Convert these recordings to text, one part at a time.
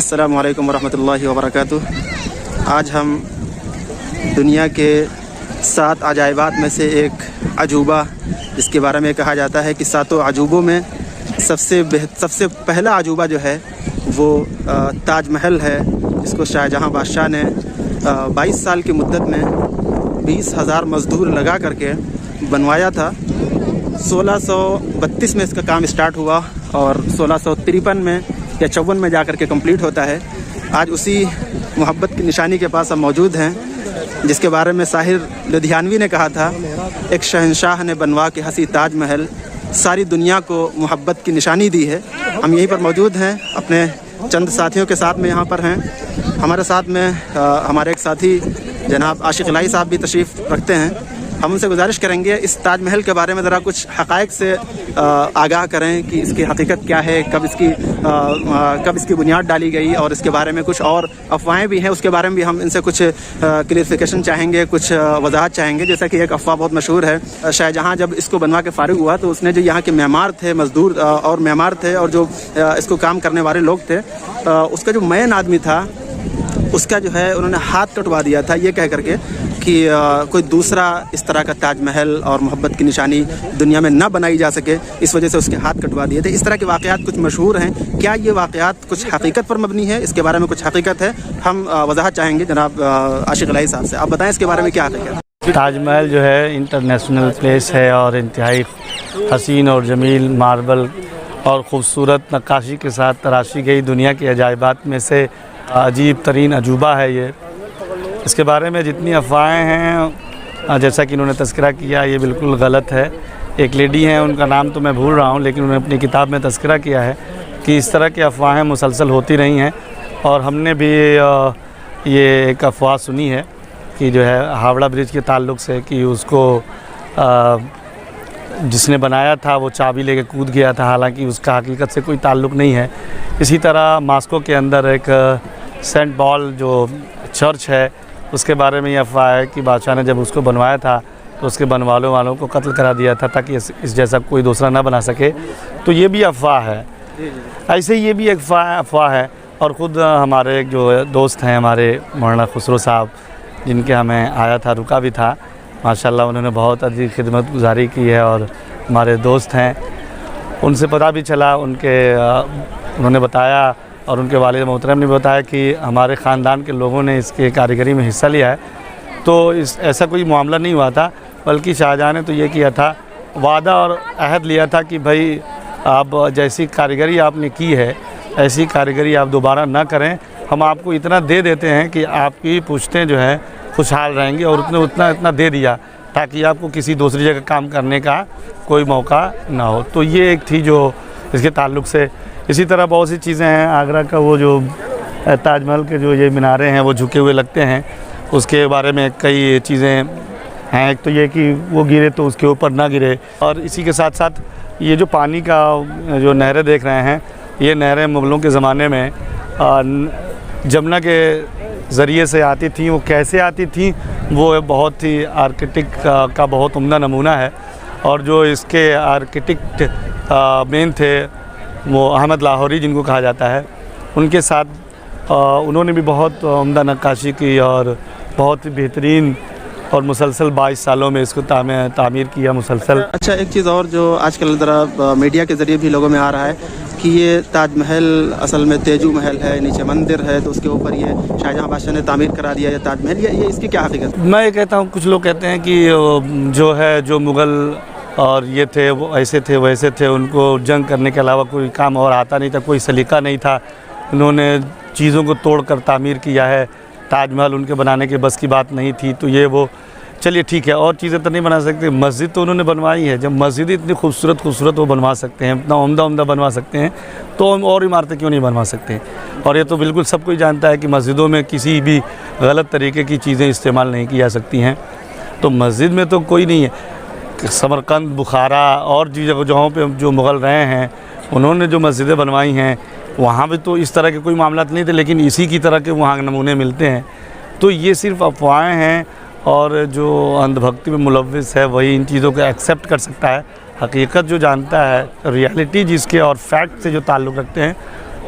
अस्सलामु अलैकुम वरहमतुल्लाहि वबरकातुह। आज हम दुनिया के 7 अजायबात में से एक अजूबा, जिसके बारे में कहा जाता है कि 7 अजूबों में सबसे पहला अजूबा जो है वो ताज महल है, जिसको शाहजहाँ बादशाह ने 22 साल की मुद्दत में 20,000 मज़दूर लगा करके बनवाया था। 1632 में इसका काम स्टार्ट हुआ और 1653 में या 54 में जा कर के कंप्लीट होता है। आज उसी मोहब्बत की निशानी के पास हम मौजूद हैं, जिसके बारे में साहिर लुधियानवी ने कहा था, एक शहंशाह ने बनवा के हंसी ताज महल सारी दुनिया को मोहब्बत की निशानी दी है। हम यहीं पर मौजूद हैं, अपने चंद साथियों के साथ में यहाँ पर हैं। हमारे साथ में हमारे एक साथी जनाब आशिक इलाही साहब भी तशरीफ़ रखते हैं। हम उनसे गुजारिश करेंगे इस ताज महल के बारे में ज़रा कुछ हक़ाइक़ से आगाह करें कि इसकी हकीकत क्या है, कब इसकी बुनियाद डाली गई, और इसके बारे में कुछ और अफवाहें भी हैं, उसके बारे में भी हम इनसे कुछ क्लियरिफिकेशन चाहेंगे, कुछ वजाहत चाहेंगे। जैसा कि एक अफवाह बहुत मशहूर है, शाहजहाँ जब इसको बनवा के फ़ारिग हुआ तो उसने जो यहाँ के मेमार थे, मज़दूर और मेमार थे, और जो इसको काम करने वाले लोग थे, उसका जो मेन आदमी था उसका जो है उन्होंने हाथ कटवा दिया था, ये कह करके कि कोई दूसरा इस तरह का ताज महल और मोहब्बत की निशानी दुनिया में न बनाई जा सके, इस वजह से उसके हाथ कटवा दिए थे। इस तरह के वाक़यात कुछ मशहूर हैं। क्या ये वाक़यात कुछ हकीकत पर मबनी है? इसके बारे में कुछ हकीकत है, हम वजाहत चाहेंगे जनाब आशिक इलाही साहब से। आप बताएं इसके बारे में क्या हकीकत है। ताजमहल जो है इंटरनेशनल प्लेस है और इंतहाई हसीन और जमील मार्बल और ख़ूबसूरत नक्काशी के साथ तराशी गई दुनिया के अजायबात में से अजीब तरीन अजूबा है ये। इसके बारे में जितनी अफवाहें हैं, जैसा कि इन्होंने तज़किरा किया, ये बिल्कुल गलत है। एक लेडी हैं, उनका नाम तो मैं भूल रहा हूँ, लेकिन उन्होंने अपनी किताब में तज़किरा किया है कि इस तरह की अफवाहें मुसलसल होती रही हैं। और हमने भी ये एक अफवाह सुनी है कि जो है हावड़ा ब्रिज के ताल्लुक़ से कि उसको जिसने बनाया था वो चाबी लेके कूद गया था, हालांकि उसका हकीकत से कोई ताल्लुक़ नहीं है। इसी तरह मॉस्को के अंदर एक सेंट पॉल जो चर्च है, उसके बारे में ये अफवाह है कि बादशाह ने जब उसको बनवाया था तो उसके बनवाने वालों को कत्ल करा दिया था ताकि इस जैसा कोई दूसरा ना बना सके। तो ये भी अफवाह है। ऐसे ही ये भी एक अफवाह है। और ख़ुद हमारे एक जो दोस्त हैं, हमारे मौलाना खुसरो साहब, जिनके हमें आया था, रुका भी था, माशाल्लाह उन्होंने बहुत अच्छी खिदमत गुजारी की है और हमारे दोस्त हैं। उनसे पता भी चला, उन्होंने बताया और उनके वालिद मोहतरम ने बताया कि हमारे ख़ानदान के लोगों ने इसके कारीगरी में हिस्सा लिया है। तो ऐसा कोई मामला नहीं हुआ था, बल्कि शाहजहाँ ने तो ये किया था, वादा और अहद लिया था कि भाई आप जैसी कारीगरी आपने की है ऐसी कारीगरी आप दोबारा ना करें। हम आपको इतना दे देते हैं कि आपकी पुश्तें जो है खुशहाल रहेंगी, और उतना दे दिया ताकि आपको किसी दूसरी जगह काम करने का कोई मौका ना हो। तो ये एक थी जो इसके ताल्लुक़ से। इसी तरह बहुत सी चीज़ें हैं। आगरा का वो जो ताजमहल के जो ये मीनारे हैं वो झुके हुए लगते हैं, उसके बारे में कई चीज़ें हैं। एक तो ये कि वो गिरे तो उसके ऊपर ना गिरे। और इसी के साथ साथ ये जो पानी का जो नहरें देख रहे हैं, ये नहरें मुग़लों के ज़माने में जमुना के ज़रिए से आती थी। वो कैसे आती थी वो बहुत ही आर्किटेक्ट का बहुत उम्दा नमूना है। और जो इसके आर्किटेक्ट मेन थे वो अहमद लाहौरी, जिनको कहा जाता है, उनके साथ उन्होंने भी बहुत उम्दा नक्काशी की और बहुत ही बेहतरीन और मुसलसल 22 सालों में इसको तामीर किया मुसलसल। अच्छा, एक चीज़ और जो आजकल ज़रा मीडिया के ज़रिए भी लोगों में आ रहा है कि ये ताजमहल असल में तेजू महल है, नीचे मंदिर है, तो उसके ऊपर ये शाहजहाँ बादशाह ने तामीर करा दिया ये ताजमहल। ये इसकी क्या हकीकत? मैं ये कहता हूँ, कुछ लोग कहते हैं कि जो मुग़ल और ये थे वो ऐसे थे वैसे थे, उनको जंग करने के अलावा कोई काम और आता नहीं था, कोई सलीका नहीं था, उन्होंने चीज़ों को तोड़ कर तामीर किया है, ताजमहल उनके बनाने के बस की बात नहीं थी। तो ये वो चलिए ठीक है, और चीज़ें तो नहीं बना सकते। मस्जिद तो उन्होंने बनवाई है, जब मस्जिद इतनी खूबसूरत वो बनवा सकते हैं, इतना उम्दा बनवा सकते हैं, तो हम और इमारतें क्यों नहीं बनवा सकते। और ये तो बिल्कुल सब कोई जानता है कि मस्जिदों में किसी भी गलत तरीके की चीज़ें इस्तेमाल नहीं की जा सकती हैं। तो मस्जिद में तो कोई नहीं है। समरकंद, बुखारा और जगहों पे जो मुग़ल रहे हैं, उन्होंने जो मस्जिदें बनवाई हैं, वहाँ भी तो इस तरह के कोई मामला नहीं थे, लेकिन इसी की तरह के वहाँ नमूने मिलते हैं। तो ये सिर्फ अफवाहें हैं, और जो अंधभक्ति में मुलव्विस है वही इन चीज़ों को एक्सेप्ट कर सकता है। हकीकत जो जानता है, रियलिटी जिसके और फैक्ट से जो ताल्लुक़ रखते हैं,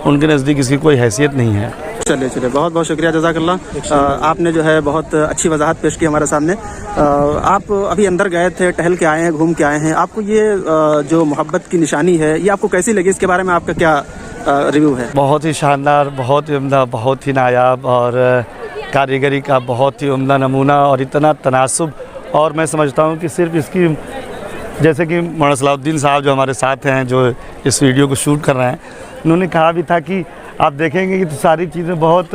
उनके नज़दीक इसकी कोई हैसियत नहीं है। चलिए चलिए, बहुत बहुत शुक्रिया, जज़ाकल्लाह। आपने जो है बहुत अच्छी वजाहत पेश की हमारे सामने। आप अभी अंदर गए थे, टहल के आए हैं, घूम के आए हैं, आपको ये जो मोहब्बत की निशानी है ये आपको कैसी लगी, इसके बारे में आपका क्या रिव्यू है? बहुत ही शानदार, बहुत ही उम्दा, बहुत ही नायाब और कारीगरी का बहुत ही उम्दा नमूना और इतना तनासुब। और मैं समझता हूँ कि सिर्फ इसकी, जैसे कि मौलाना सलाहुद्दीन साहब जो हमारे साथ हैं, जो इस वीडियो को शूट कर रहे हैं, उन्होंने कहा भी था कि आप देखेंगे कि तो सारी चीज़ें बहुत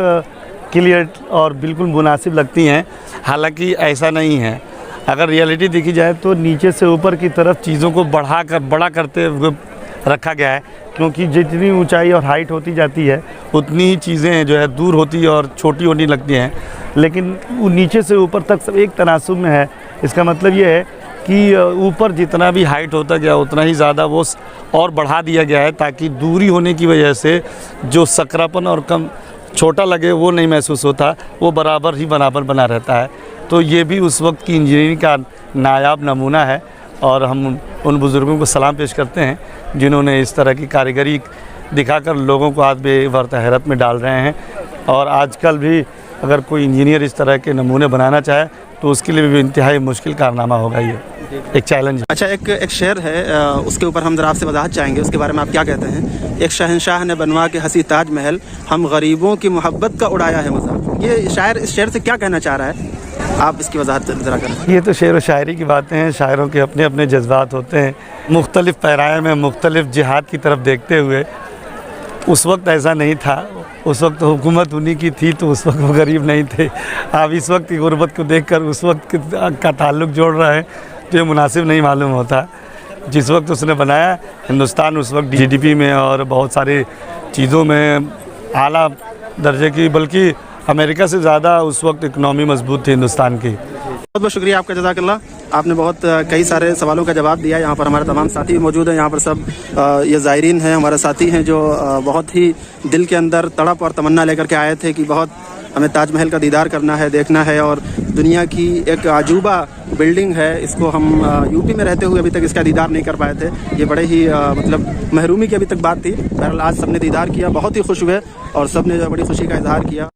क्लियर और बिल्कुल मुनासिब लगती हैं। हालांकि ऐसा नहीं है। अगर रियलिटी देखी जाए तो नीचे से ऊपर की तरफ चीज़ों को बड़ा करते हुए रखा गया है, क्योंकि जितनी ऊंचाई और हाइट होती जाती है उतनी ही चीज़ें जो है दूर होती और छोटी होने लगती हैं। लेकिन वो नीचे से ऊपर तक सब एक तनासुब में है। इसका मतलब ये है कि ऊपर जितना भी हाइट होता गया उतना ही ज़्यादा वो और बढ़ा दिया गया है, ताकि दूरी होने की वजह से जो सकरापन और कम छोटा लगे वो नहीं महसूस होता, वो बराबर ही बराबर बना रहता है। तो ये भी उस वक्त की इंजीनियरिंग का नायाब नमूना है और हम उन बुज़ुर्गों को सलाम पेश करते हैं जिन्होंने इस तरह की कारीगरी दिखाकर लोगों को आज बेवर्त हैरत में डाल रहे हैं। और आजकल भी अगर कोई इंजीनियर इस तरह के नमूने बनाना चाहे तो उसके लिए भी इंतहाई मुश्किल कारनामा होगा, ये एक चैलेंज। अच्छा, एक शेर है, उसके ऊपर हम जरा आपसे वजाहत चाहेंगे, उसके बारे में आप क्या कहते हैं? एक शहंशाह ने बनवा के हंसी ताज महल, हम गरीबों की मोहब्बत का उड़ाया है मजाक। ये शायर इस शेर से क्या कहना चाह रहा है, आप इसकी वजाहत ज़रा करें। ये तो शेर व शायरी की बातें हैं। शायरों के अपने अपने जज्बात होते हैं। मुख्तलिफ़ पैराए में मुख्तलिफ़ जिहाद की तरफ देखते हुए, उस वक्त ऐसा नहीं था, उस वक्त हुकूमत उन्हीं की थी, तो उस वक्त वो गरीब नहीं थे। आप इस वक्त की गुर्बत को देखकर उस वक्त का ताल्लुक़ जोड़ रहे हैं तो ये मुनासिब नहीं मालूम होता। जिस वक्त उसने बनाया, हिंदुस्तान उस वक्त GDP में और बहुत सारी चीज़ों में आला दर्जे की, बल्कि अमेरिका से ज़्यादा उस वक्त इकनॉमी मजबूत थी हिंदुस्तान की। बहुत बहुत शुक्रिया आपका, जज़ाकल्लाह। आपने बहुत कई सारे सवालों का जवाब दिया। यहाँ पर हमारे तमाम साथी भी मौजूद हैं। यहाँ पर सब ये ज़ायरीन हैं, हमारे साथी हैं जो बहुत ही दिल के अंदर तड़प और तमन्ना लेकर के आए थे कि बहुत हमें ताजमहल का दीदार करना है, देखना है। और दुनिया की एक अजूबा बिल्डिंग है, इसको हम यूपी में रहते हुए अभी तक इसका दीदार नहीं कर पाए थे। ये बड़े ही मतलब महरूमी की अभी तक बात थी। बहरहाल आज सबने दीदार किया, बहुत ही खुश हुए और सबने बड़ी खुशी का इजहार किया।